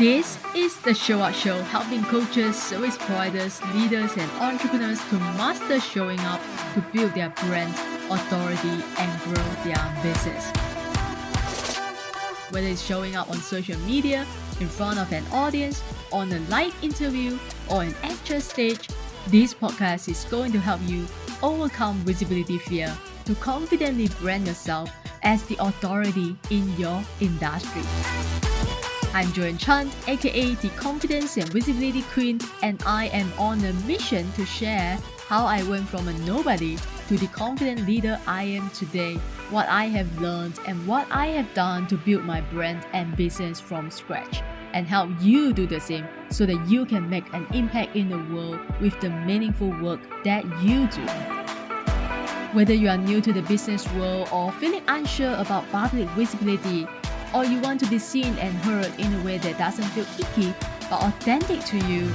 This is the Show Up Show, helping coaches, service providers, leaders, and entrepreneurs to master showing up to build their brand, authority, and grow their business. Whether it's showing up on social media, in front of an audience, on a live interview, or an actual stage, this podcast is going to help you overcome visibility fear to confidently brand yourself as the authority in your industry. I'm Joanne Chan, aka the Confidence and Visibility Queen, and I am on a mission to share how I went from a nobody to the confident leader I am today, what I have learned, and what I have done to build my brand and business from scratch, and help you do the same so that you can make an impact in the world with the meaningful work that you do. Whether you are new to the business world or feeling unsure about public visibility, or you want to be seen and heard in a way that doesn't feel icky but authentic to you,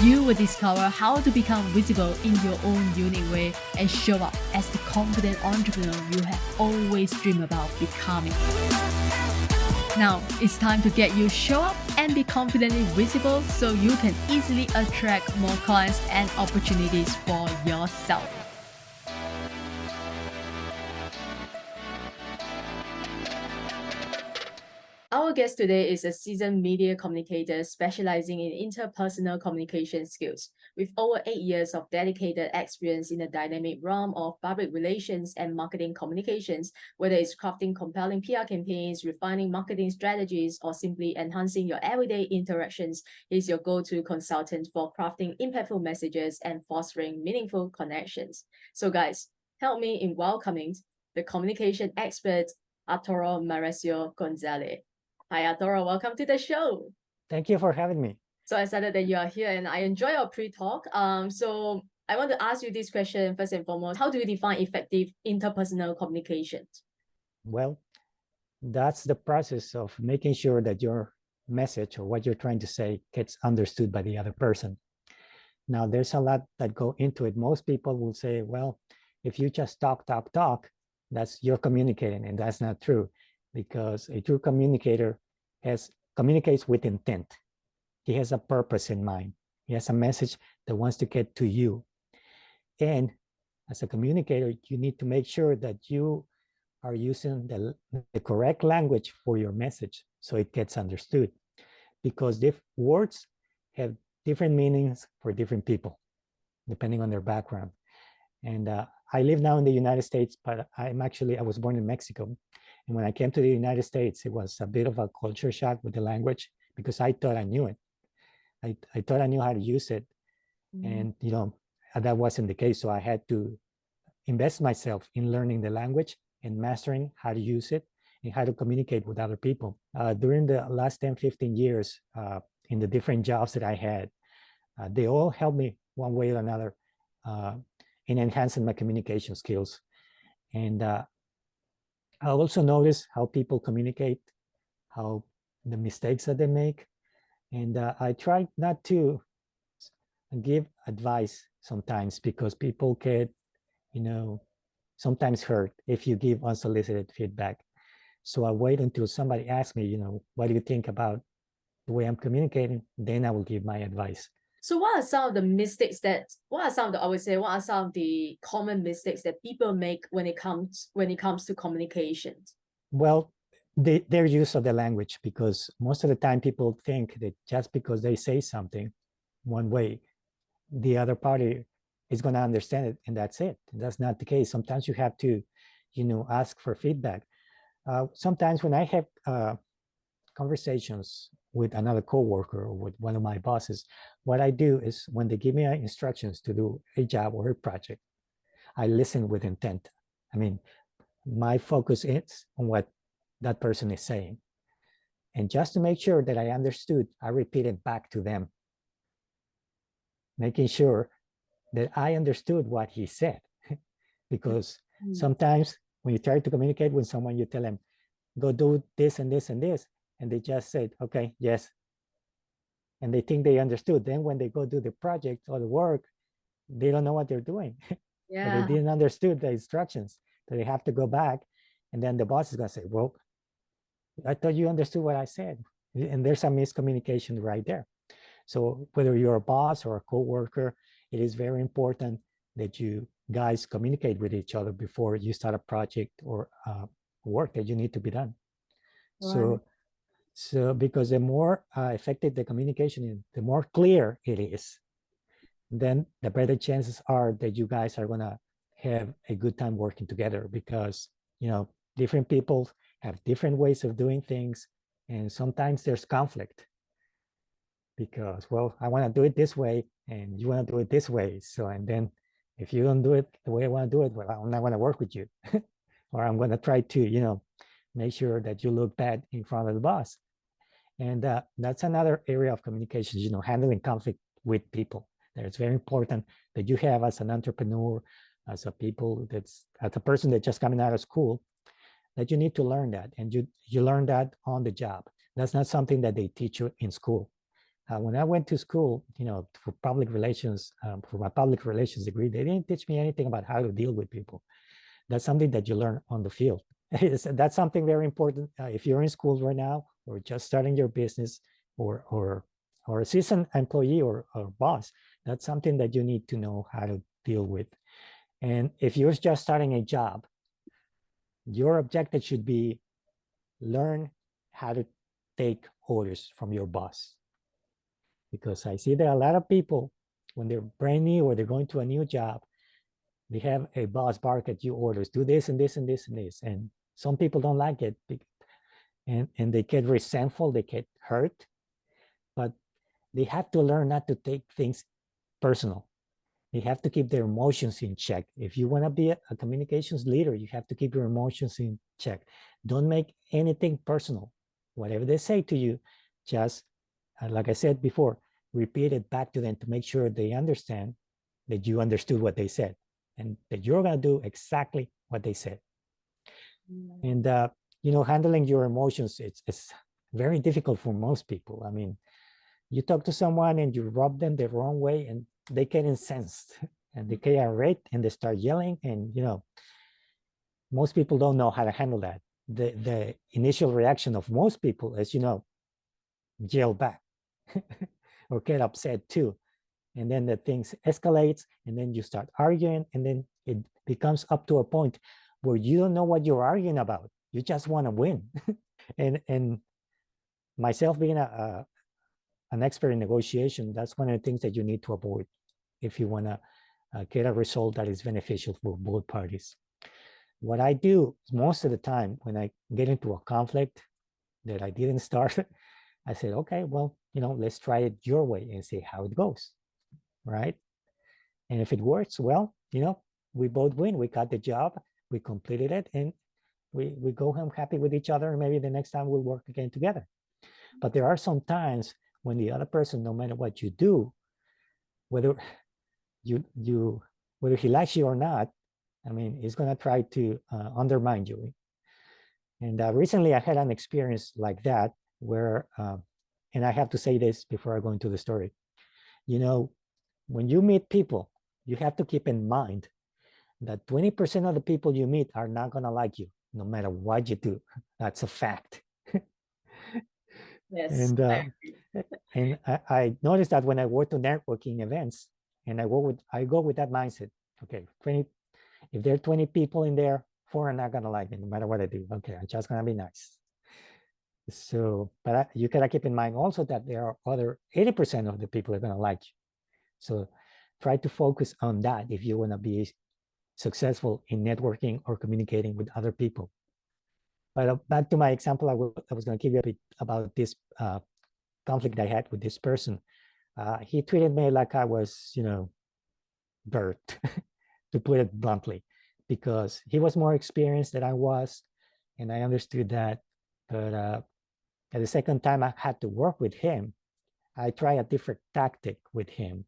you will discover how to become visible in your own unique way and show up as the confident entrepreneur you have always dreamed about becoming. Now, it's time to get you show up and be confidently visible so you can easily attract more clients and opportunities for yourself. Our guest today is a seasoned media communicator specializing in interpersonal communication skills. With over 8 years of dedicated experience in the dynamic realm of public relations and marketing communications, whether it's crafting compelling PR campaigns, refining marketing strategies, or simply enhancing your everyday interactions, he's your go-to consultant for crafting impactful messages and fostering meaningful connections. So guys, help me in welcoming the communication expert, Arturo Mauricio-Gonzalez. Hi, Arturo. Welcome to the show. Thank you for having me. So excited that you are here, and I enjoy our pre-talk. So I want to ask you this question first and foremost. How do you define effective interpersonal communications? Well, that's the process of making sure that your message or what you're trying to say gets understood by the other person. Now, there's a lot that go into it. Most people will say, well, if you just talk, that's you're communicating, and that's not true, because a true communicator communicates with intent. He has a purpose in mind. He has a message that wants to get to you. And as a communicator, you need to make sure that you are using the correct language for your message so it gets understood, because words have different meanings for different people depending on their background. And I live now in the United States, but I was born in Mexico. And when I came to the United States, it was a bit of a culture shock with the language, because I thought I knew it. I thought I knew how to use it. And that wasn't the case. So I had to invest myself in learning the language and mastering how to use it and how to communicate with other people. During the last 10, 15 years, in the different jobs that I had, they all helped me one way or another in enhancing my communication skills. And I also notice how people communicate, how the mistakes that they make. And I try not to give advice sometimes, because people get, sometimes hurt if you give unsolicited feedback. So I wait until somebody asks me, what do you think about the way I'm communicating? Then I will give my advice. So what are some of the common mistakes that people make when it comes to communications? Well, their use of the language, because most of the time people think that just because they say something one way, the other party is going to understand it, and that's it. That's not the case. Sometimes you have to, ask for feedback. Sometimes when I have conversations with another coworker or with one of my bosses, what I do is, when they give me instructions to do a job or a project, I listen with intent. I mean, my focus is on what that person is saying. And just to make sure that I understood, I repeat it back to them, making sure that I understood what he said. Because sometimes when you try to communicate with someone, you tell them, go do this and this and this, and they just said, okay, yes. And they think they understood. Then when they go do the project or the work, they don't know what they're doing. Yeah. They didn't understood the instructions. So they have to go back. And then the boss is going to say, well, I thought you understood what I said. And there's a miscommunication right there. So whether you're a boss or a coworker, it is very important that you guys communicate with each other before you start a project or work that you need to be done. Right. So because the more effective the communication is, the more clear it is, then the better chances are that you guys are gonna have a good time working together, because different people have different ways of doing things, and sometimes there's conflict because, well, I want to do it this way and you want to do it this way. So, and then if you don't do it the way I want to do it, well, I'm not going to work with you. Or I'm going to try to make sure that you look bad in front of the boss. And that's another area of communication, handling conflict with people. It's very important that you have, as an entrepreneur, as a person that's just coming out of school, that you need to learn that, and you learn that on the job. That's not something that they teach you in school. When I went to school, for public relations, for my public relations degree, they didn't teach me anything about how to deal with people. That's something that you learn on the field. That's something very important. If you're in school right now, or just starting your business, or a seasoned employee or boss, that's something that you need to know how to deal with. And if you're just starting a job, your objective should be learn how to take orders from your boss. Because I see that a lot of people, when they're brand new or they're going to a new job, they have a boss bark at you orders, do this and this and this and this. And some people don't like it, and they get resentful, they get hurt. But they have to learn not to take things personal. They have to keep their emotions in check. If you want to be a communications leader, you have to keep your emotions in check. Don't make anything personal. Whatever they say to you, just, like I said before, repeat it back to them to make sure they understand that you understood what they said and that you're going to do exactly what they said. And, handling your emotions, it's very difficult for most people. I mean, you talk to someone and you rub them the wrong way and they get incensed and they get irate and they start yelling. And, most people don't know how to handle that. The initial reaction of most people is, yell back or get upset too. And then the things escalates, and then you start arguing, and then it becomes up to a point where you don't know what you're arguing about. You just want to win. and myself being an expert in negotiation, that's one of the things that you need to avoid if you want to get a result that is beneficial for both parties. What I do most of the time when I get into a conflict that I didn't start, I said, okay, well, let's try it your way and see how it goes, right? And if it works, well, we both win. We got the job, we completed it, and we go home happy with each other. And maybe the next time we'll work again together. But there are some times when the other person, no matter what you do, whether whether he likes you or not, I mean, he's going to try to undermine you. And recently I had an experience like that where, and I have to say this before I go into the story, when you meet people, you have to keep in mind that 20% of the people you meet are not going to like you, no matter what you do. That's a fact. Yes. And I noticed that when I go to networking events, and I go with that mindset. Okay, if there are 20 people in there, 4 are not gonna like me, no matter what I do. Okay, I'm just gonna be nice. So, but you gotta keep in mind also that there are other 80% of the people are gonna like you. So try to focus on that if you wanna be successful in networking or communicating with other people. But back to my example, I was gonna give you a bit about this conflict I had with this person. He treated me like I was, dirt, to put it bluntly, because he was more experienced than I was, and I understood that. But at the second time I had to work with him, I tried a different tactic with him,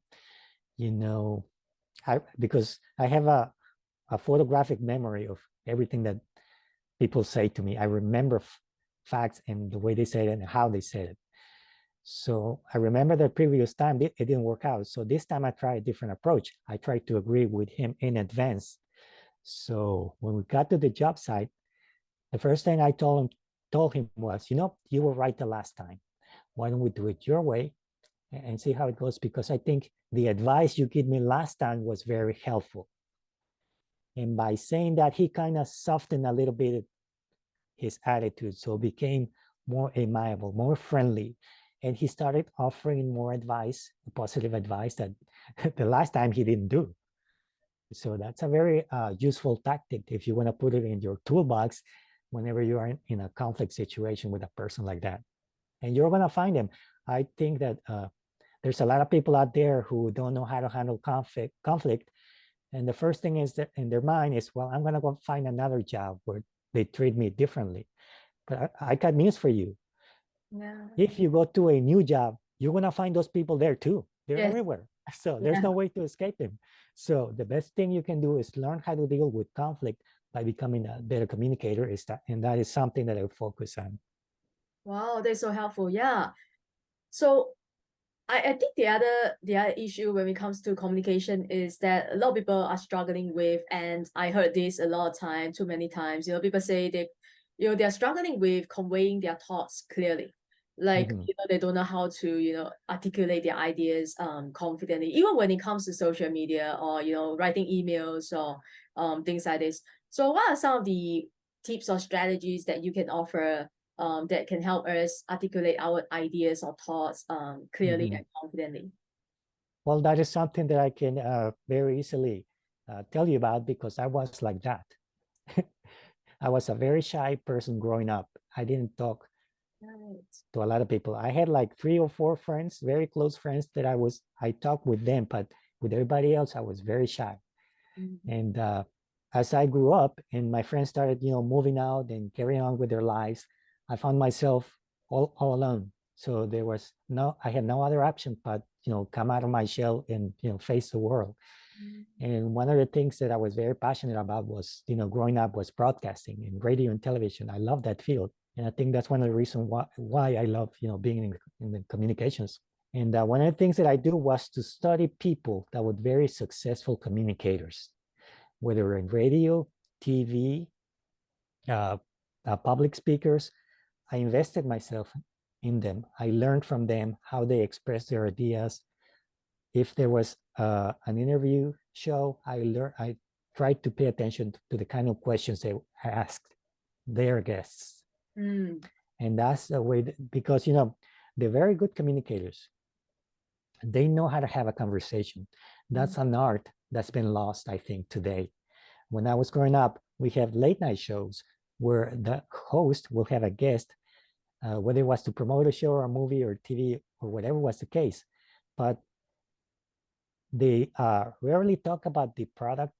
because I have a photographic memory of everything that people say to me. I remember facts and the way they said it and how they said it. So I remember the previous time it didn't work out. So this time I tried a different approach. I tried to agree with him in advance. So when we got to the job site, the first thing I told him was, you were right the last time. Why don't we do it your way and see how it goes? Because I think the advice you gave me last time was very helpful. And by saying that, he kind of softened a little bit his attitude, so became more amiable, more friendly. And he started offering more advice, positive advice that the last time he didn't do. So that's a very useful tactic if you want to put it in your toolbox whenever you are in a conflict situation with a person like that. And you're going to find them. I think that there's a lot of people out there who don't know how to handle conflict. And the first thing is that in their mind is, well, I'm going to go find another job where they treat me differently. But I got news for you. Yeah. If you go to a new job, you're going to find those people there too. They're Yes. everywhere. So there's no way to escape them. So the best thing you can do is learn how to deal with conflict by becoming a better communicator. And that is something that I focus on. Wow, that's so helpful. Yeah. So I think the other issue when it comes to communication is that a lot of people are struggling with, and I heard this a lot of times, too many times, people say they're struggling with conveying their thoughts clearly. Like, they don't know how to, articulate their ideas confidently, even when it comes to social media or, writing emails or things like this. So what are some of the tips or strategies that you can offer that can help us articulate our ideas or thoughts clearly and confidently? Well, that is something that I can very easily tell you about because I was like that. I was a very shy person growing up. I didn't talk to a lot of people. I had like 3 or 4 friends, very close friends that I talked with them, but with everybody else, I was very shy. And as I grew up and my friends started, moving out and carrying on with their lives, I found myself all alone. So I had no other option but, come out of my shell and, face the world. And one of the things that I was very passionate about was, growing up was broadcasting and radio and television. I love that field. And I think that's one of the reasons why I love, being in the communications. And one of the things that I do was to study people that were very successful communicators, whether in radio, TV, public speakers. I invested myself in them. I learned from them how they express their ideas. If there was an interview show, I tried to pay attention to the kind of questions they asked their guests. And that's the way, because, they're very good communicators. They know how to have a conversation. That's an art that's been lost, I think, today. When I was growing up, we have late night shows where the host will have a guest, whether it was to promote a show or a movie or TV or whatever was the case. But they rarely talk about the product.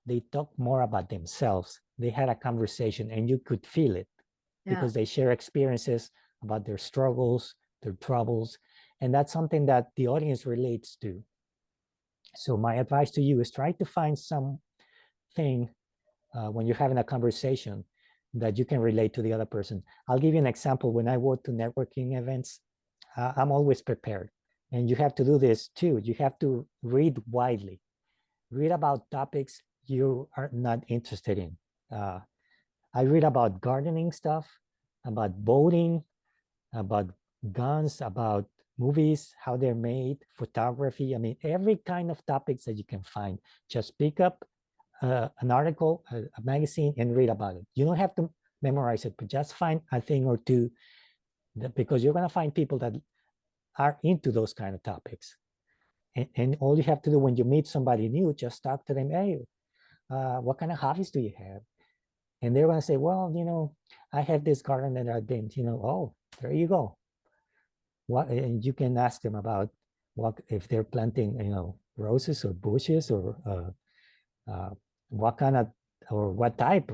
They talk more about themselves. They had a conversation and you could feel it because they share experiences about their struggles, their troubles. And that's something that the audience relates to. So my advice to you is try to find something when you're having a conversation that you can relate to the other person. I'll give you an example. When I go to networking events, I'm always prepared. And you have to do this too. You have to read widely. Read about topics you are not interested in. I read about gardening stuff, about boating, about guns, about movies, how they're made, photography. I mean, every kind of topics that you can find. Just pick up an article, a magazine, and read about it. You don't have to memorize it, but just find a thing or two because you're going to find people that are into those kind of topics. And all you have to do when you meet somebody new, just talk to them. Hey, what kind of hobbies do you have? And they're going to say, well, I have this garden that I've been, oh, there you go. And you can ask them about what if they're planting, roses or bushes or what kind of or what type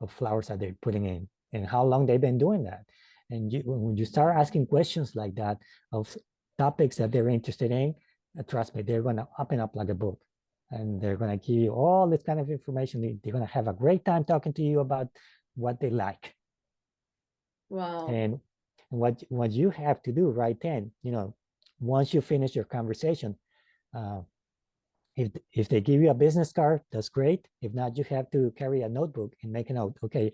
of flowers are they putting in and how long they've been doing that. And when you start asking questions like that of topics that they're interested in, trust me, they're going to open up like a book and they're going to give you all this kind of information. They're going to have a great time talking to you about what they like. Wow. And what you have to do right then, once you finish your conversation, if they give you a business card, that's great. If not, you have to carry a notebook and make a note. Okay,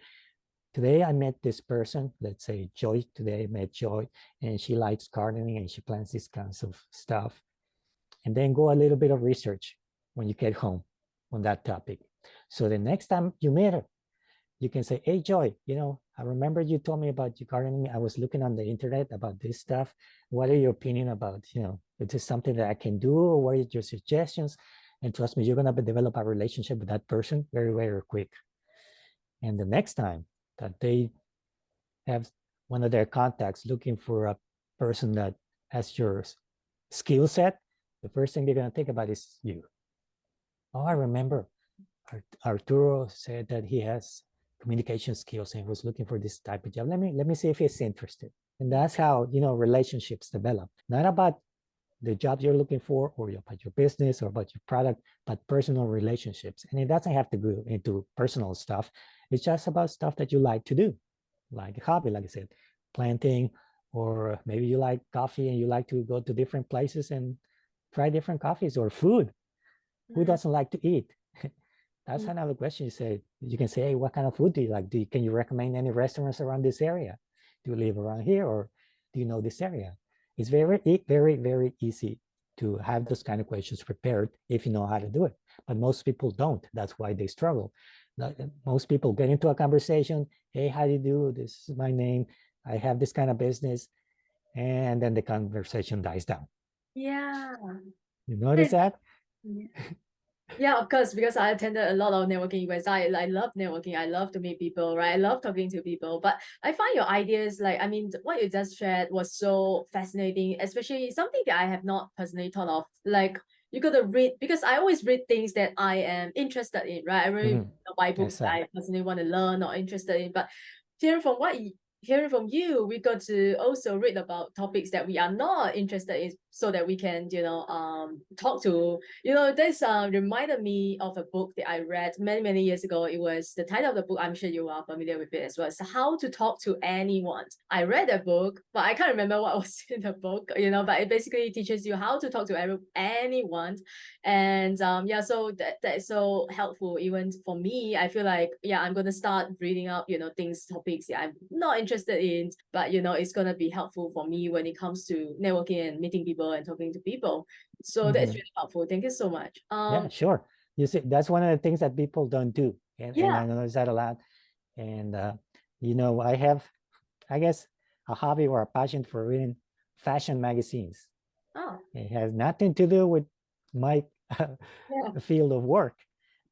today I met this person, let's say Joy, today I met Joy, and she likes gardening and she plants these kinds of stuff. And then go a little bit of research when you get home on that topic. So the next time you meet her, you can say, hey, Joy, I remember you told me about your gardening. I was looking on the internet about this stuff. What are your opinion about, is this something that I can do? Or what are your suggestions? And trust me, you're going to develop a relationship with that person very, very quick. And the next time that they have one of their contacts looking for a person that has your skill set, the first thing they're going to think about is you. Oh, I remember Arturo said that he has communication skills and was looking for this type of job. Let me see if he's interested. And that's how, relationships develop. Not about the job you're looking for or about your business or about your product, but personal relationships. And it doesn't have to go into personal stuff. It's just about stuff that you like to do, like a hobby, like I said, planting, or maybe you like coffee and you like to go to different places and try different coffees or food. Who doesn't like to eat? That's another question. You can say, hey, what kind of food do you like? Can you recommend any restaurants around this area? Do you live around here or do you know this area? It's very, very, very easy to have those kind of questions prepared if you know how to do it. But most people don't. That's why they struggle. Most people get into a conversation. Hey, how do you do? This is my name. I have this kind of business. And then the conversation dies down. Yeah. You notice that? Yeah, of course, because I attended a lot of networking events. I love networking. I love to meet people, right? I love talking to people. But I find your ideas, what you just shared was so fascinating, especially something that I have not personally thought of. Like, you got to read, because I always read things that I am interested in, right? I really buy books that I personally want to learn or interested in. But hearing from hearing from you, we got to also read about topics that we are not interested in, so that we can, talk to, this reminded me of a book that I read many, many years ago. It was the title of the book. I'm sure you are familiar with it as well. It's How to Talk to Anyone. I read that book, but I can't remember what was in the book, but it basically teaches you how to talk to anyone. And yeah, so that is so helpful. Even for me, I feel like, yeah, I'm going to start reading up, topics that I'm not interested in, but it's going to be helpful for me when it comes to networking and meeting people and talking to people. So that's really helpful. Thank you so much. Yeah, sure. You see, that's one of the things that people don't do. And I notice that a lot. And, I have, I guess, a hobby or a passion for reading fashion magazines. Oh. It has nothing to do with my field of work,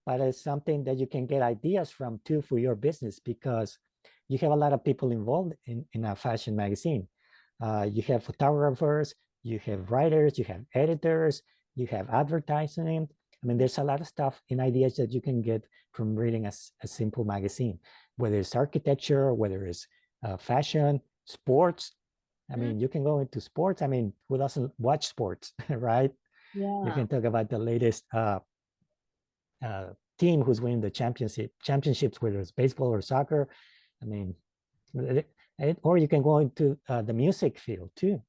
but it's something that you can get ideas from too for your business, because you have a lot of people involved in a fashion magazine. You have photographers, you have writers, you have editors, you have advertising. I mean, there's a lot of stuff and ideas that you can get from reading a simple magazine, whether it's architecture, whether it's fashion, sports. I mean, you can go into sports. I mean, who doesn't watch sports, right? Yeah. You can talk about the latest team who's winning the championships, whether it's baseball or soccer. I mean, or you can go into the music field too.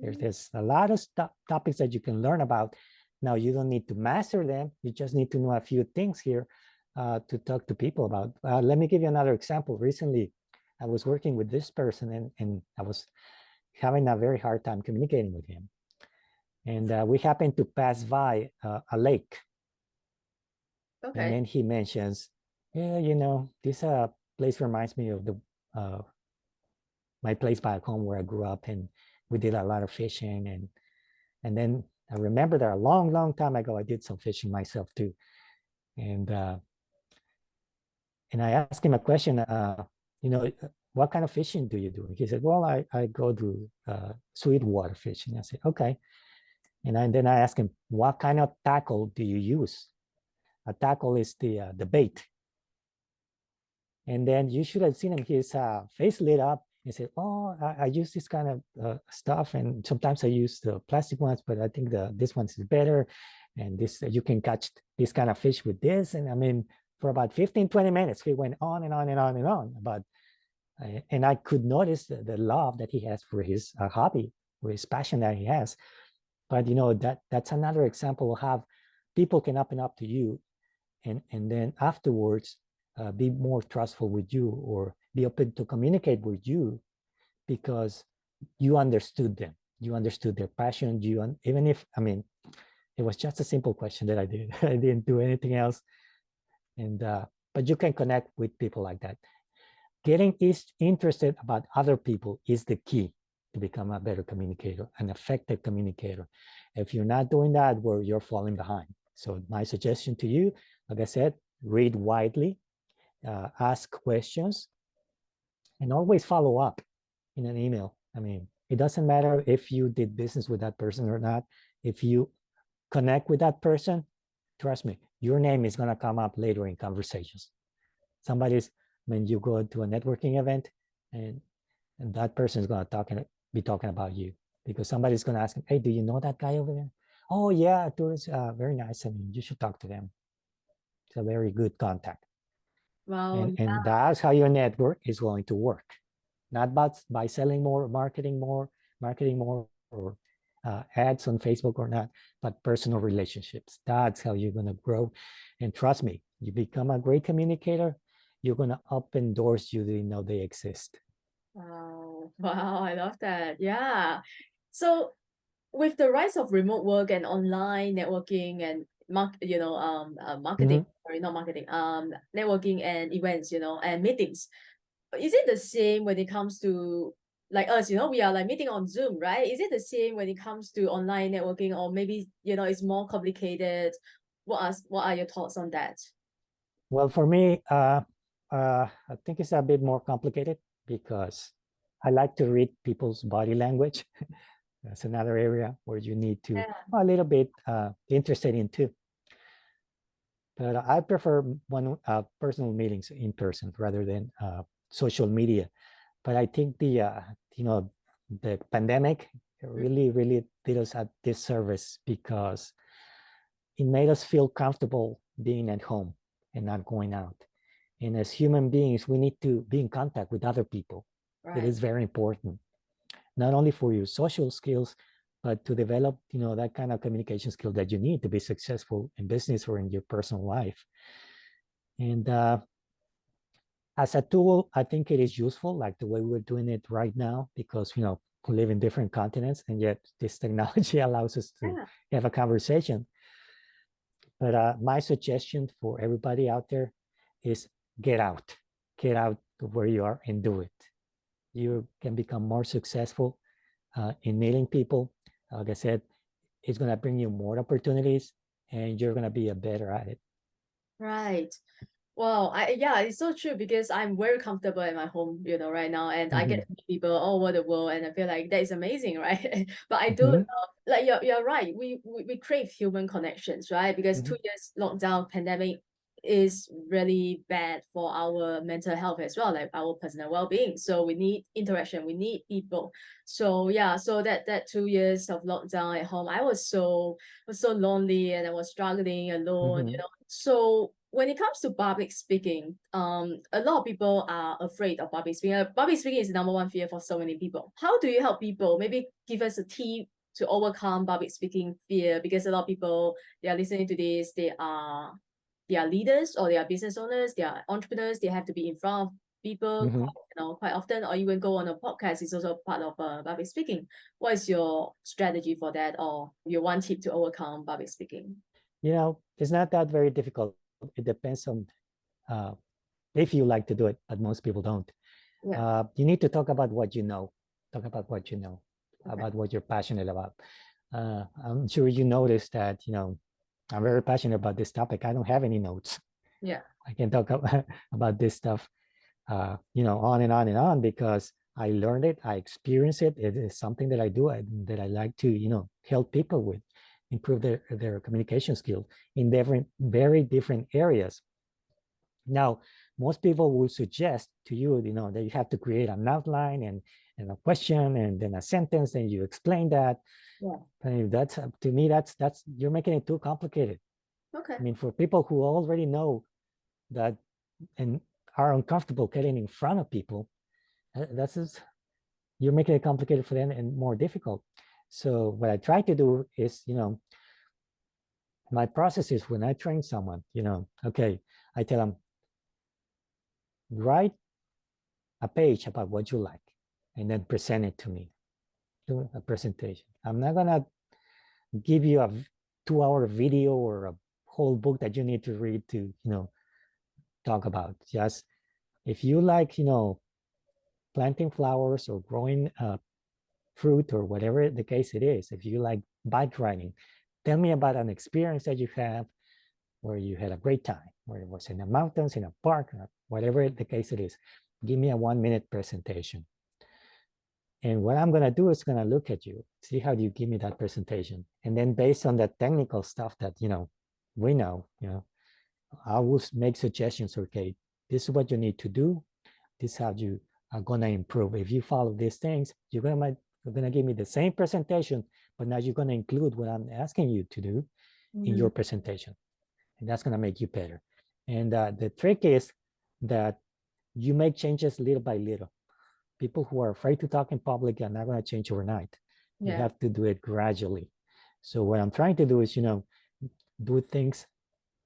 There's a lot of topics that you can learn about. Now, you don't need to master them. You just need to know a few things here to talk to people about. Let me give you another example. Recently, I was working with this person and I was having a very hard time communicating with him. And we happened to pass by a lake. Okay. And then he mentions, yeah, this place reminds me of my place back home where I grew up, and we did a lot of fishing. And then I remember that a long, long time ago, I did some fishing myself too. And I asked him a question, what kind of fishing do you do? And he said, well, I go to sweetwater fishing. I said, okay. And then I asked him, what kind of tackle do you use? A tackle is the bait. And then you should have seen him, his face lit up and said, oh, I use this kind of stuff. And sometimes I use the plastic ones, but I think this one is better. And this you can catch this kind of fish with this. And I mean, for about 15, 20 minutes, he went on and on and on and on about, and I could notice the love that he has for his hobby, for his passion that he has. But that's another example of how people can open up to you, and then afterwards be more trustful with you or be open to communicate with you because you understood them. You understood their passion. Even if, I mean, it was just a simple question that I did. I didn't do anything else. And but you can connect with people like that. Getting interested about other people is the key to become a better communicator, an effective communicator. If you're not doing that, well, you're falling behind. So my suggestion to you, like I said, read widely, ask questions, and always follow up in an email. I mean, it doesn't matter if you did business with that person or not. If you connect with that person, trust me, your name is going to come up later in conversations. Somebody's, when you go to a networking event and that person is going to be talking about you because somebody's going to ask him, hey, do you know that guy over there? Oh yeah, Arturo's very nice. I mean, you should talk to them. It's a very good contact. Wow. And that's how your network is going to work. Not by selling more, marketing more, or ads on Facebook or not, but personal relationships. That's how you're going to grow. And trust me, you become a great communicator, you're going to open doors you didn't know they exist. Wow. Wow. I love that. Yeah. So with the rise of remote work and online networking and marketing, sorry, not marketing, networking and events, and meetings, is it the same when it comes to like us, we are like meeting on Zoom, right? Is it the same when it comes to online networking, or maybe, it's more complicated? What are your thoughts on that? Well, for me, I think it's a bit more complicated because I like to read people's body language. That's another area where you need to a little bit interested in too. But I prefer personal meetings in person rather than social media. But I think the pandemic really did us a disservice because it made us feel comfortable being at home and not going out. And as human beings, we need to be in contact with other people. Right. It is very important, not only for your social skills, but to develop, that kind of communication skill that you need to be successful in business or in your personal life. And as a tool, I think it is useful, like the way we're doing it right now, because, we live in different continents, and yet this technology allows us to have a conversation. But my suggestion for everybody out there is get out of where you are and do it. You can become more successful in meeting people. Like I said, it's going to bring you more opportunities and you're going to be better at it. Right. Wow, yeah, it's so true because I'm very comfortable at my home, right now, and I get to meet people all over the world, and I feel like that is amazing, right? But I do like you're right. We crave human connections, right? Because 2 years lockdown pandemic is really bad for our mental health as well, like our personal well-being. So we need interaction, we need people. So yeah, so that 2 years of lockdown at home, I was so lonely and I was struggling alone, So when it comes to public speaking, a lot of people are afraid of public speaking. Public speaking is the #1 fear for so many people. How do you help people? Maybe give us a tip to overcome public speaking fear, because a lot of people, they are listening to this, they are leaders or they are business owners, they are entrepreneurs, they have to be in front of people quite often, or even go on a podcast is also part of public speaking. What is your strategy for that, or your one tip to overcome public speaking? It's not that very difficult. It depends on if you like to do it, but most people don't. You need to talk about what you know. Talk about what you know, about what you're passionate about. I'm sure you noticed that, I'm very passionate about this topic. I don't have any notes. I can talk about this stuff, on and on and on, because I learned it, I experienced it. It is something that I do, that I like to, help people with, improve their communication skills in very different areas. Now, most people will suggest to you, that you have to create an outline and a question and then a sentence, and you explain that. And that's, to me, that's you're making it too complicated. I mean, for people who already know that and are uncomfortable getting in front of people, you're making it complicated for them and more difficult. So what I try to do is, my process is when I train someone, okay, I tell them, write a page about what you like and then present it to me, do a presentation. I'm not gonna give you a 2-hour video or a whole book that you need to read to, talk about. Just if you like, planting flowers or growing fruit or whatever the case it is, if you like bike riding, tell me about an experience that you have where you had a great time, where it was in the mountains, in a park, whatever the case it is. Give me a 1-minute presentation. And what I'm going to do is going to look at you, see how you give me that presentation. And then based on the technical stuff that, we know, I will make suggestions. Okay, this is what you need to do. This is how you are going to improve. If you follow these things, you're going to give me the same presentation, but now you're going to include what I'm asking you to do in your presentation. And that's going to make you better. And the trick is that you make changes little by little. People who are afraid to talk in public are not going to change overnight. You have to do it gradually. So what I'm trying to do is, do things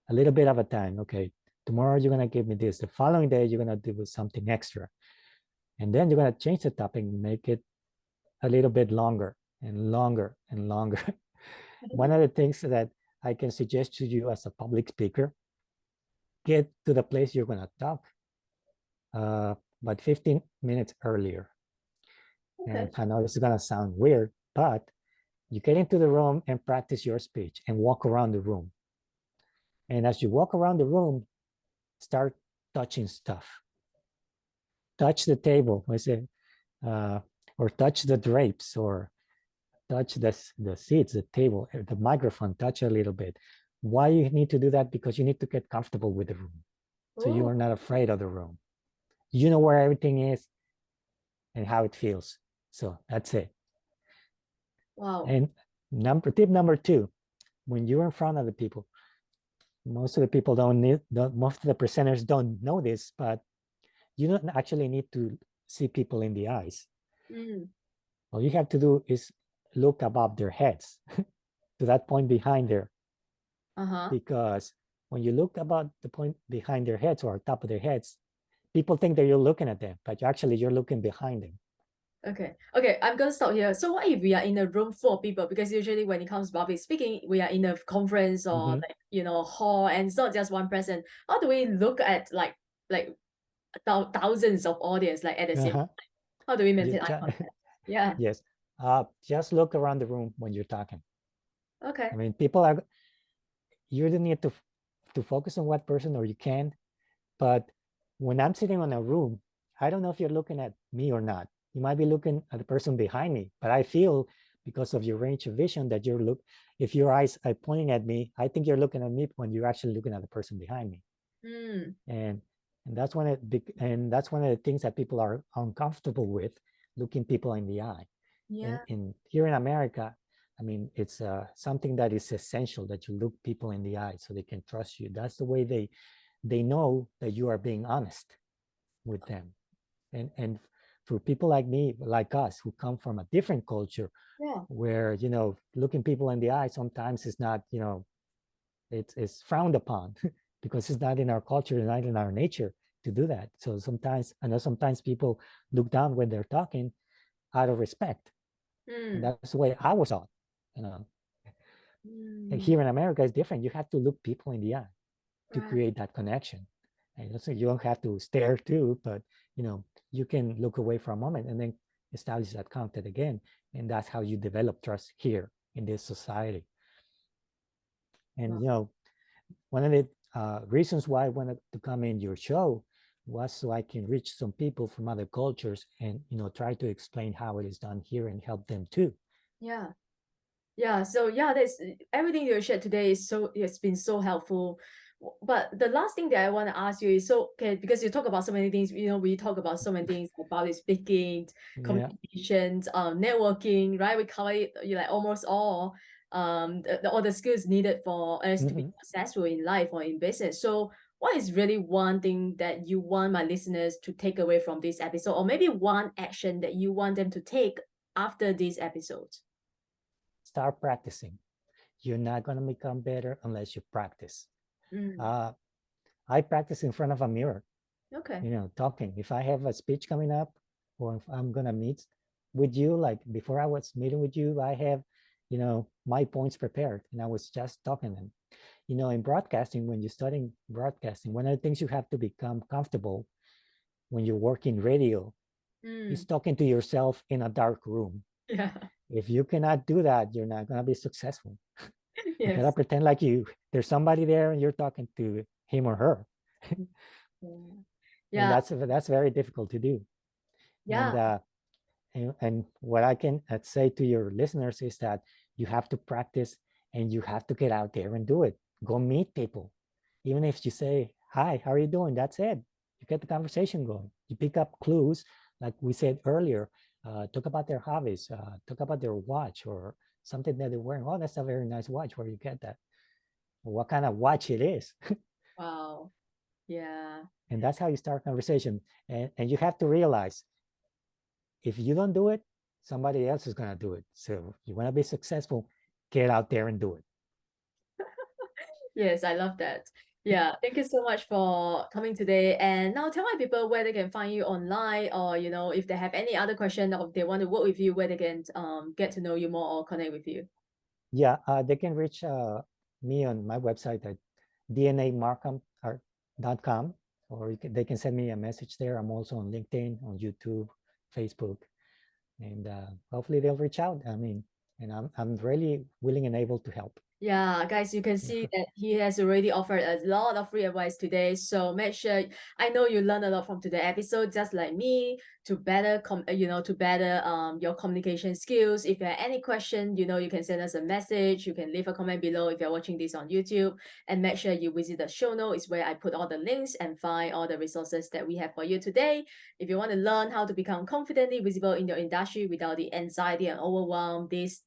a little bit at a time. Okay, tomorrow you're going to give me this. The following day, you're going to do something extra. And then you're going to change the topic and make it a little bit longer and longer and longer. One of the things that I can suggest to you as a public speaker, get to the place you're going to talk about 15 minutes earlier. Okay. And I know this is going to sound weird, but you get into the room and practice your speech and walk around the room. And as you walk around the room, start touching stuff. Touch the table, or touch the drapes, or touch the seats, the table, the microphone, touch a little bit. Why you need to do that? Because you need to get comfortable with the room. So you are not afraid of the room. You know where everything is and how it feels. So that's it. Wow. And tip number 2, when you're in front of the people, most of the people most of the presenters don't know this, but you don't actually need to see people in the eyes. All you have to do is look above their heads to that point behind there. Because when you look about the point behind their heads or top of their heads, people think that you're looking at them, but you're looking behind them. Okay, I'm gonna stop here. So what if we are in a room full of people? Because usually when it comes to public speaking, we are in a conference or hall, and it's not just one person. How do we look at like thousands of audience like at the same time? How do we maintain eye contact? Yeah. Yes. Just look around the room when you're talking. Okay. I mean, you don't need to focus on what person, or you can, but when I'm sitting in a room, I don't know if you're looking at me or not. You might be looking at the person behind me, but I feel because of your range of vision that if your eyes are pointing at me, I think you're looking at me when you're actually looking at the person behind me. And that's one of the things that people are uncomfortable with, looking people in the eye. And here in America, I mean, it's something that is essential, that you look people in the eye so they can trust you. That's the way they know that you are being honest with them. And for people like me, like us, who come from a different culture, where, looking people in the eye sometimes is not, it's frowned upon because it's not in our culture, not in our nature to do that. So I know sometimes people look down when they're talking out of respect. And that's the way I was taught, And here in America, it's different. You have to look people in the eye to create that connection. And so you don't have to stare too, but you can look away for a moment and then establish that contact again. And that's how you develop trust here in this society. And one of the reasons why I wanted to come in your show was so I can reach some people from other cultures and try to explain how it is done here and help them too. So that's everything you shared today it's been so helpful. But the last thing that I want to ask you is, because you talk about so many things, we talk about so many things about speaking, communications, networking, right? We cover it, like almost all all the skills needed for us to be successful in life or in business. So what is really one thing that you want my listeners to take away from this episode, or maybe one action that you want them to take after this episode? Start practicing. You're not going to become better unless you practice. I practice in front of a mirror. Okay. Talking. If I have a speech coming up, or if I'm gonna meet with you, like before I was meeting with you, I have, my points prepared, and I was just talking them. In broadcasting, when you're studying broadcasting, one of the things you have to become comfortable when you work in radio is talking to yourself in a dark room. Yeah. If you cannot do that, you're not gonna be successful. You gotta Yes. pretend like there's somebody there and you're talking to him or her. And Yeah. that's very difficult to do. Yeah. And what I can say to your listeners is that you have to practice and you have to get out there and do it. Go meet people. Even if you say, hi, how are you doing? That's it. You get the conversation going. You pick up clues, like we said earlier, talk about their hobbies, talk about their watch or something that they're wearing. Oh, that's a very nice watch. Where you get that? What kind of watch it is? Wow. Yeah. And that's how you start conversation. And you have to realize if you don't do it, somebody else is going to do it. So you want to be successful, get out there and do it. Yes, I love that. Yeah, thank you so much for coming today. And now tell my people where they can find you online, or if they have any other question, or if they want to work with you, where they can get to know you more or connect with you. Yeah, they can reach me on my website at dnamarkham.com, or they can send me a message there. I'm also on LinkedIn, on YouTube, Facebook, and hopefully they'll reach out. And I'm really willing and able to help. Yeah, guys, you can see that he has already offered a lot of free advice today. So make sure, I know you learned a lot from today's episode, just like me, to better your communication skills. If you have any question, you can send us a message. You can leave a comment below if you're watching this on YouTube. And make sure you visit the show notes where I put all the links and find all the resources that we have for you today. If you want to learn how to become confidently visible in your industry without the anxiety and overwhelm, this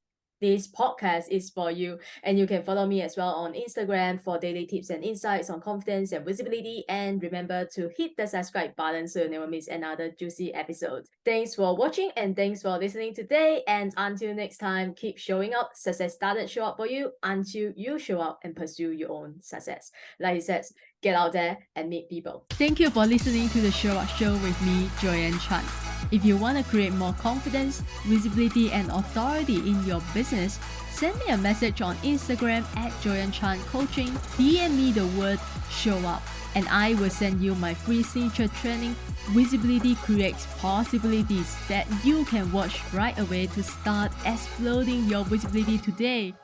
podcast is for you. And you can follow me as well on Instagram for daily tips and insights on confidence and visibility. And remember to hit the subscribe button so you never miss another juicy episode. Thanks for watching and thanks for listening today. And until next time, keep showing up. Success doesn't show up for you until you show up and pursue your own success. Like he says, get out there and meet people. Thank you for listening to the Show Up Show with me, Joanne Chan. If you want to create more confidence, visibility, and authority in your business, send me a message on Instagram at Joanne Chan Coaching. DM me the word show up, and I will send you my free signature training, Visibility Creates Possibilities, that you can watch right away to start exploding your visibility today.